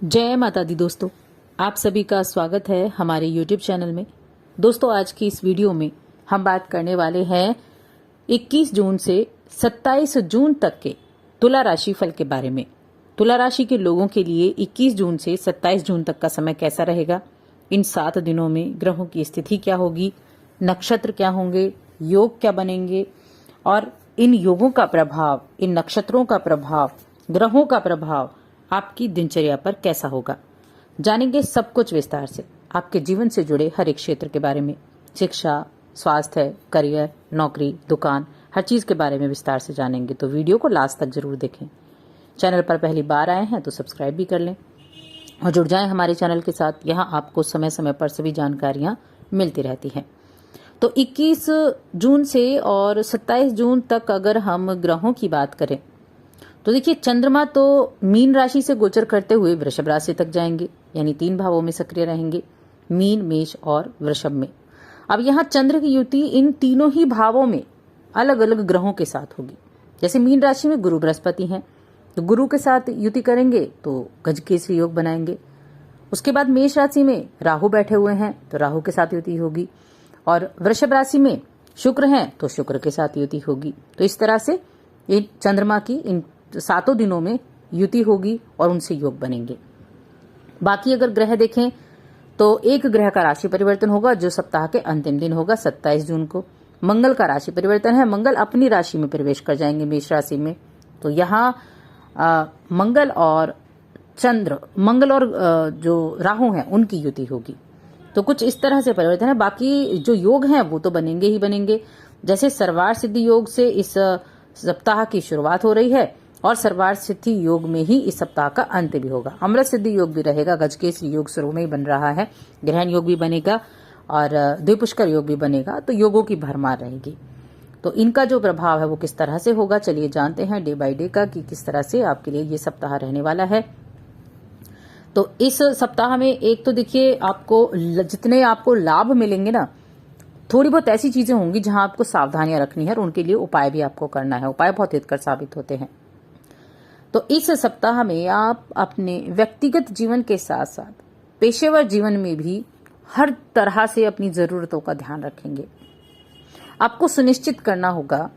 जय माता दी दोस्तों, आप सभी का स्वागत है हमारे YouTube चैनल में। दोस्तों, आज की इस वीडियो में हम बात करने वाले हैं 21 जून से 27 जून तक के तुला राशि फल के बारे में। तुला राशि के लोगों के लिए 21 जून से 27 जून तक का समय कैसा रहेगा, इन 7 दिनों में ग्रहों की स्थिति क्या होगी, नक्षत्र क्या होंगे, योग क्या बनेंगे और इन योगों का प्रभाव, इन नक्षत्रों का प्रभाव, ग्रहों का प्रभाव आपकी दिनचर्या पर कैसा होगा, जानेंगे सब कुछ विस्तार से। आपके जीवन से जुड़े हर एक क्षेत्र के बारे में, शिक्षा, स्वास्थ्य, करियर, नौकरी, दुकान, हर चीज के बारे में विस्तार से जानेंगे। तो वीडियो को लास्ट तक जरूर देखें। चैनल पर पहली बार आए हैं तो सब्सक्राइब भी कर लें और जुड़ जाएं हमारे चैनल के साथ। यहाँ आपको समय समय पर सभी जानकारियां मिलती रहती हैं। तो 21 जून से और 27 जून तक अगर हम ग्रहों की बात करें तो देखिए, चंद्रमा तो मीन राशि से गोचर करते हुए वृषभ राशि तक जाएंगे, यानी 3 भावों में सक्रिय रहेंगे, मीन, मेष और वृषभ में। अब यहाँ चंद्र की युति इन तीनों ही भावों में अलग अलग ग्रहों के साथ होगी। जैसे मीन राशि में गुरु बृहस्पति हैं, तो गुरु के साथ युति करेंगे तो गजकेसरी योग बनाएंगे। उसके बाद मेष राशि में राहु बैठे हुए हैं तो राहु के साथ युति होगी, और वृषभ राशि में शुक्र हैं तो शुक्र के साथ युति होगी। तो इस तरह से ये चंद्रमा की इन 7 दिनों में युति होगी और उनसे योग बनेंगे। बाकी अगर ग्रह देखें तो एक ग्रह का राशि परिवर्तन होगा जो सप्ताह के अंतिम दिन होगा 27 जून को। मंगल का राशि परिवर्तन है, मंगल अपनी राशि में प्रवेश कर जाएंगे, मेष राशि में। तो यहाँ मंगल और जो राहु हैं उनकी युति होगी। तो कुछ इस तरह से परिवर्तन है। बाकी जो योग हैं वो तो बनेंगे ही बनेंगे। जैसे सर्वार सिद्धि योग से इस सप्ताह की शुरुआत हो रही है और सर्वार सिद्धि योग में ही इस सप्ताह का अंत भी होगा। अमृत सिद्धि योग भी रहेगा, गजकेसरी योग शुरू में ही बन रहा है, ग्रहण योग भी बनेगा और द्विपुष्कर योग भी बनेगा। तो योगों की भरमार रहेगी। तो इनका जो प्रभाव है वो किस तरह से होगा, चलिए जानते हैं डे बाय डे का कि किस तरह से आपके लिए ये सप्ताह रहने वाला है। तो इस सप्ताह में एक तो देखिए, आपको जितने आपको लाभ मिलेंगे ना, थोड़ी बहुत ऐसी चीजें होंगी जहां आपको सावधानियां रखनी है और उनके लिए उपाय भी आपको करना है। उपाय बहुत हितकर साबित होते हैं। तो इस सप्ताह में आप अपने व्यक्तिगत जीवन के साथ साथ पेशेवर जीवन में भी हर तरह से अपनी जरूरतों का ध्यान रखेंगे। आपको सुनिश्चित करना होगा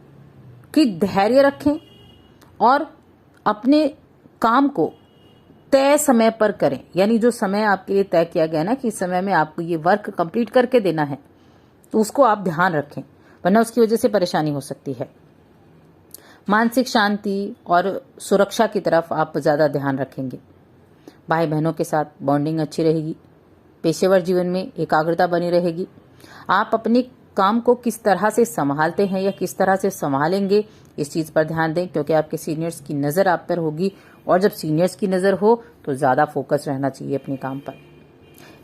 कि धैर्य रखें और अपने काम को तय समय पर करें। यानी जो समय आपके लिए तय किया गया ना कि इस समय में आपको ये वर्क कंप्लीट करके देना है, तो उसको आप ध्यान रखें, वरना उसकी वजह से परेशानी हो सकती है। मानसिक शांति और सुरक्षा की तरफ आप ज्यादा ध्यान रखेंगे। भाई बहनों के साथ बॉन्डिंग अच्छी रहेगी। पेशेवर जीवन में एकाग्रता बनी रहेगी। आप अपने काम को किस तरह से संभालते हैं या किस तरह से संभालेंगे, इस चीज पर ध्यान दें, क्योंकि आपके सीनियर्स की नजर आप पर होगी और जब सीनियर्स की नजर हो तो ज्यादा फोकस रहना चाहिए अपने काम पर।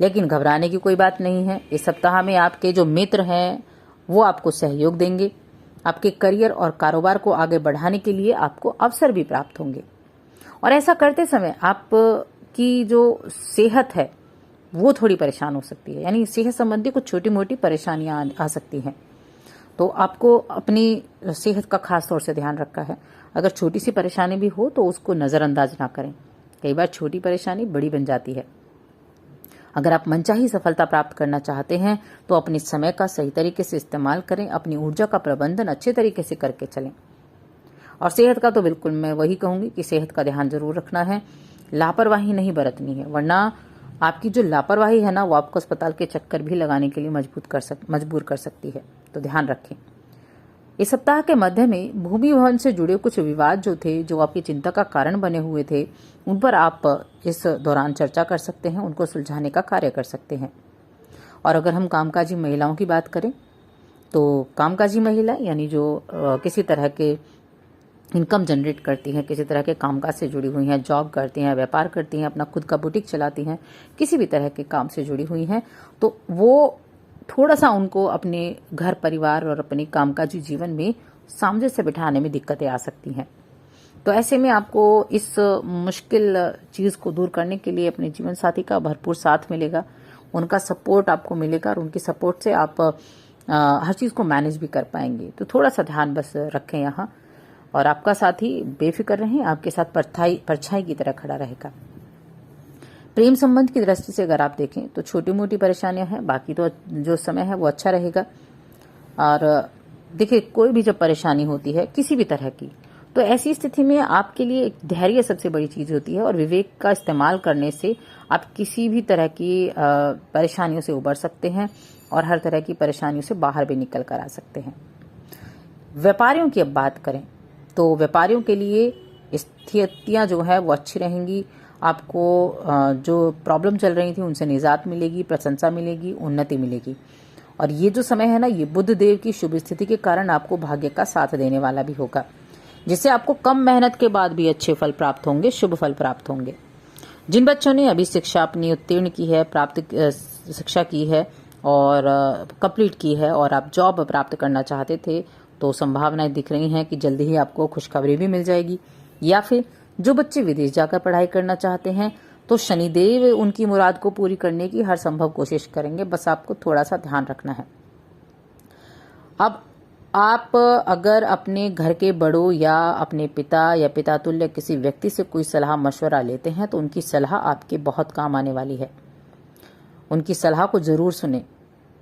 लेकिन घबराने की कोई बात नहीं है। इस सप्ताह में आपके जो मित्र हैं वो आपको सहयोग देंगे। आपके करियर और कारोबार को आगे बढ़ाने के लिए आपको अवसर भी प्राप्त होंगे। और ऐसा करते समय आपकी जो सेहत है वो थोड़ी परेशान हो सकती है, यानी सेहत संबंधी कुछ छोटी मोटी परेशानियां आ सकती हैं। तो आपको अपनी सेहत का खास तौर से ध्यान रखा है। अगर छोटी सी परेशानी भी हो तो उसको नजरअंदाज ना करें। कई बार छोटी परेशानी बड़ी बन जाती है। अगर आप मनचाही सफलता प्राप्त करना चाहते हैं तो अपने समय का सही तरीके से इस्तेमाल करें, अपनी ऊर्जा का प्रबंधन अच्छे तरीके से करके चलें। और सेहत का तो बिल्कुल मैं वही कहूंगी कि सेहत का ध्यान जरूर रखना है, लापरवाही नहीं बरतनी है, वरना आपकी जो लापरवाही है ना वो आपको अस्पताल के चक्कर भी लगाने के लिए मजबूर कर सकती है। तो ध्यान रखें। इस सप्ताह के मध्य में भूमि भवन से जुड़े कुछ विवाद जो थे, जो आपकी चिंता का कारण बने हुए थे, उन पर आप इस दौरान चर्चा कर सकते हैं, उनको सुलझाने का कार्य कर सकते हैं। और अगर हम कामकाजी महिलाओं की बात करें तो कामकाजी महिला यानी जो किसी तरह के इनकम जनरेट करती हैं, किसी तरह के कामकाज से जुड़ी हुई हैं, जॉब करती हैं, व्यापार करती हैं, अपना खुद का बुटीक चलाती हैं, किसी भी तरह के काम से जुड़ी हुई हैं, तो वो थोड़ा सा उनको अपने घर परिवार और अपने कामकाजी जीवन में सामंजस्य बिठाने में दिक्कतें आ सकती हैं। तो ऐसे में आपको इस मुश्किल चीज को दूर करने के लिए अपने जीवन साथी का भरपूर साथ मिलेगा, उनका सपोर्ट आपको मिलेगा और उनकी सपोर्ट से आप हर चीज को मैनेज भी कर पाएंगे। तो थोड़ा सा ध्यान बस रखें यहाँ, और आपका साथी बेफिक्र रहें, आपके साथ परछाई की तरह खड़ा रहेगा। प्रेम संबंध की दृष्टि से अगर आप देखें तो छोटी मोटी परेशानियां हैं, बाकी तो जो समय है वो अच्छा रहेगा। और देखिए, कोई भी जब परेशानी होती है किसी भी तरह की, तो ऐसी स्थिति में आपके लिए एक धैर्य सबसे बड़ी चीज होती है, और विवेक का इस्तेमाल करने से आप किसी भी तरह की परेशानियों से उबर सकते हैं और हर तरह की परेशानियों से बाहर भी निकल कर आ सकते हैं। व्यापारियों की अब बात करें तो व्यापारियों के लिए स्थितियां जो है वो अच्छी रहेंगी। आपको जो प्रॉब्लम चल रही थी उनसे निजात मिलेगी, प्रशंसा मिलेगी, उन्नति मिलेगी। और ये जो समय है ना, ये बुध देव की शुभ स्थिति के कारण आपको भाग्य का साथ देने वाला भी होगा, जिससे आपको कम मेहनत के बाद भी अच्छे फल प्राप्त होंगे, शुभ फल प्राप्त होंगे। जिन बच्चों ने अभी शिक्षा अपनी उत्तीर्ण की है, शिक्षा की है और कंप्लीट की है, और आप जॉब प्राप्त करना चाहते थे, तो संभावनाएं दिख रही हैं कि जल्दी ही आपको खुशखबरी भी मिल जाएगी। या फिर जो बच्चे विदेश जाकर पढ़ाई करना चाहते हैं, तो शनिदेव उनकी मुराद को पूरी करने की हर संभव कोशिश करेंगे, बस आपको थोड़ा सा ध्यान रखना है। अब आप अगर अपने घर के बड़ों या अपने पिता या पितातुल्य किसी व्यक्ति से कोई सलाह मशवरा लेते हैं, तो उनकी सलाह आपके बहुत काम आने वाली है। उनकी सलाह को जरूर सुने,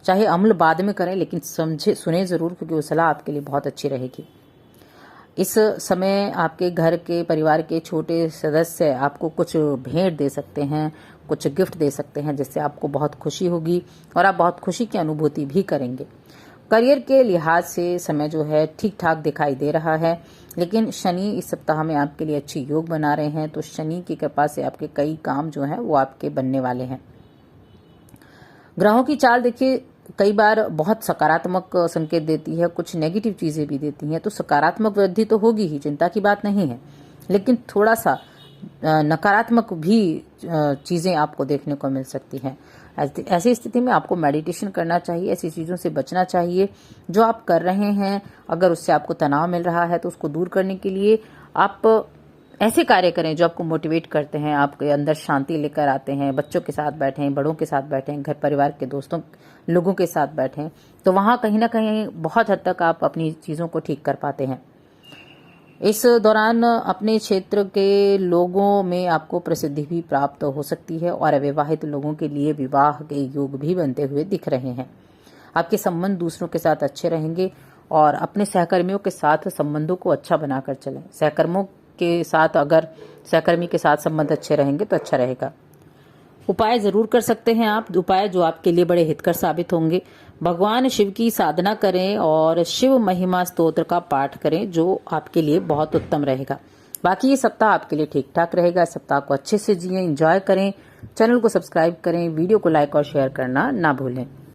चाहे अमल बाद में करें, लेकिन सुने जरूर, क्योंकि वो सलाह आपके लिए बहुत अच्छी रहेगी। इस समय आपके घर के परिवार के छोटे सदस्य आपको कुछ भेंट दे सकते हैं, कुछ गिफ्ट दे सकते हैं, जिससे आपको बहुत खुशी होगी और आप बहुत खुशी की अनुभूति भी करेंगे। करियर के लिहाज से समय जो है ठीक ठाक दिखाई दे रहा है, लेकिन शनि इस सप्ताह में आपके लिए अच्छी योग बना रहे हैं, तो शनि की कृपा से आपके कई काम जो हैं वो आपके बनने वाले हैं। ग्रहों की चाल देखिए, कई बार बहुत सकारात्मक संकेत देती है, कुछ नेगेटिव चीजें भी देती हैं। तो सकारात्मक वृद्धि तो होगी ही, चिंता की बात नहीं है, लेकिन थोड़ा सा नकारात्मक भी चीजें आपको देखने को मिल सकती हैं। ऐसी स्थिति में आपको मेडिटेशन करना चाहिए, ऐसी चीजों से बचना चाहिए। जो आप कर रहे हैं, अगर उससे आपको तनाव मिल रहा है, तो उसको दूर करने के लिए आप ऐसे कार्य करें जो आपको मोटिवेट करते हैं, आपके अंदर शांति लेकर आते हैं। बच्चों के साथ बैठें, बड़ों के साथ बैठें, घर परिवार के दोस्तों लोगों के साथ बैठें, तो वहां कहीं ना कहीं बहुत हद तक आप अपनी चीजों को ठीक कर पाते हैं। इस दौरान अपने क्षेत्र के लोगों में आपको प्रसिद्धि भी प्राप्त हो सकती है, और अविवाहित लोगों के लिए विवाह के योग भी बनते हुए दिख रहे हैं। आपके संबंध दूसरों के साथ अच्छे रहेंगे, और अपने सहकर्मियों के साथ संबंधों को अच्छा बनाकर चलें। सहकर्मी के साथ संबंध अच्छे रहेंगे तो अच्छा रहेगा। उपाय जरूर कर सकते हैं आप, उपाय जो आपके लिए बड़े हितकर साबित होंगे। भगवान शिव की साधना करें और शिव महिमा स्तोत्र का पाठ करें, जो आपके लिए बहुत उत्तम रहेगा। बाकी ये सप्ताह आपके लिए ठीक ठाक रहेगा। सप्ताह को अच्छे से जिएं, एंजॉय करें। चैनल को सब्सक्राइब करें, वीडियो को लाइक और शेयर करना ना भूलें।